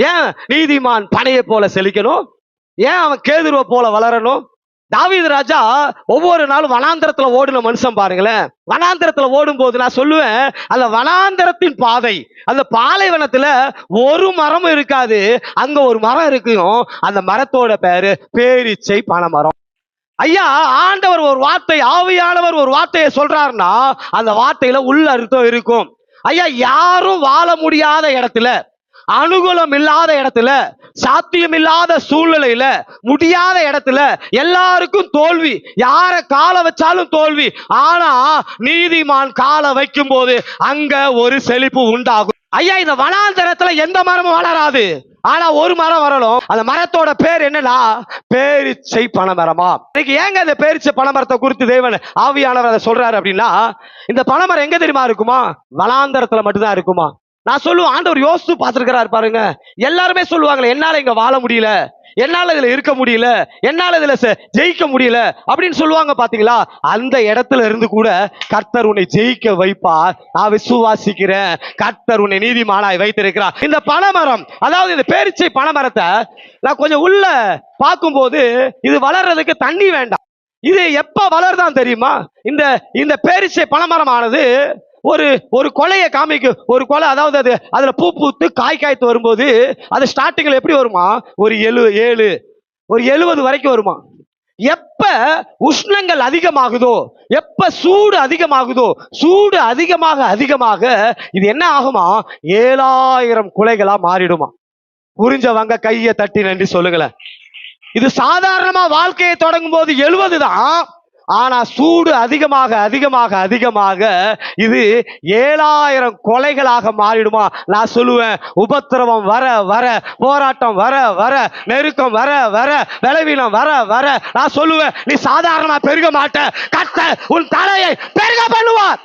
ஏன் நீதிமான் பனையை போல செழிக்கணும்? ஏன் அவன் கேதுருவை போல வளரணும்? தாவீது ராஜா ஒவ்வொரு நாளும் வனாந்தரத்துல ஓடுன மனுஷன் பாருங்களேன். வனாந்தரத்துல ஓடும் போது நான் சொல்லுவேன், அந்த வனாந்தரத்தின் பாதை, அந்த பாலைவனத்துல ஒரு மரம் இருக்காது, அங்க ஒரு மரம் இருக்கும். அந்த மரத்தோட பேரு பேரீச்சை பனைமரம். ஐயா, ஆண்டவர் ஒரு வார்த்தை, ஆவியானவர் ஒரு வார்த்தையை சொல்றாருன்னா அந்த வார்த்தையில உள்ள அர்த்தம் இருக்கும். ஐயா, யாரும் வாழ முடியாத இடத்துல, அனுகூலம் இல்லாத இடத்துல, சாத்தியம் இல்லாத சூழ்நிலையில, முடியாத இடத்துல எல்லாருக்கும் தோல்வி. யார கால வச்சாலும் தோல்வி. ஆனா நீதிமான் கால வைக்கும் போது அங்க ஒரு செழிப்பு உண்டாகும். ஐயா, இந்த வனாந்தரத்துல எந்த மரமும் வளராது, ஆனா ஒரு மரம் வரணும். அந்த மரத்தோட பேர் என்னன்னா பேரீச்சை பனைமரமா. இன்னைக்கு ஏங்க இந்த பேரீச்சை பனைமரத்தை குறித்து தேவன் ஆவியானவர் அதை சொல்றாரு அப்படின்னா, இந்த பனைமரம் எங்க தெரியுமா இருக்குமா? வனாந்தரத்துல மட்டும்தான் இருக்குமா. நான் சொல்லுவேன், ஆண்டவர் யோசித்து பார்த்திருக்கிறாரு பாருங்க. எல்லாருமே சொல்லுவாங்களே, என்னால இங்க வாழ முடியல, என்னால இதுல இருக்க முடியல, என்னால இதுல ஜெயிக்க முடியல அப்படின்னு சொல்லுவாங்க பாத்தீங்களா? அந்த இடத்துல இருந்து கூட கர்த்தர் உன்னை ஜெயிக்க வைப்பார். நான் விசுவாசிக்கிறேன். கர்த்தர் உன்னை நீதிமானாய் வைத்திருக்கிறார். இந்த பனைமரம், அதாவது இந்த பேரீச்சை பனைமரத்தை நான் கொஞ்சம் உள்ள பார்க்கும்போது, இது வளர்றதுக்கு தண்ணி வேண்டாம். இது எப்ப வளருதான் தெரியுமா? இந்த பேரீச்சை பனைமரமானது ஒரு கொலையை காமிக்கும். ஒரு கொலை, அதாவது அதுல பூ பூத்து காய் காய்த்து வரும்போது அது ஸ்டார்டிங்ல எப்படி வருமா? ஒரு 70 வரைக்கும் வருமா. எப்ப உஷ்ணங்கள் அதிகமாகுதோ, எப்ப சூடு அதிகமாகுதோ, சூடு அதிகமாக இது என்ன ஆகுமா? 7000 குலைகளா மாறிடுமா. புரிஞ்சவங்க கையை தட்டி நன்றி சொல்லுங்களேன். இது சாதாரணமா வாழ்க்கையை தொடங்கும் போது 70 தான். ஆனா சூடு அதிகமாக இது 7000 கொலைகளாக மாறிடுமா. நான் சொல்லுவேன், உபத்திரவம் வர வர, போராட்டம் வர வர, நெருக்கம் வர வர, பலவீனம் வர வர, நான் சொல்லுவேன், நீ சாதாரணமா பெருக மாட்ட. கர்த்தர் உன் தலையை பெருக பண்ணுவார்.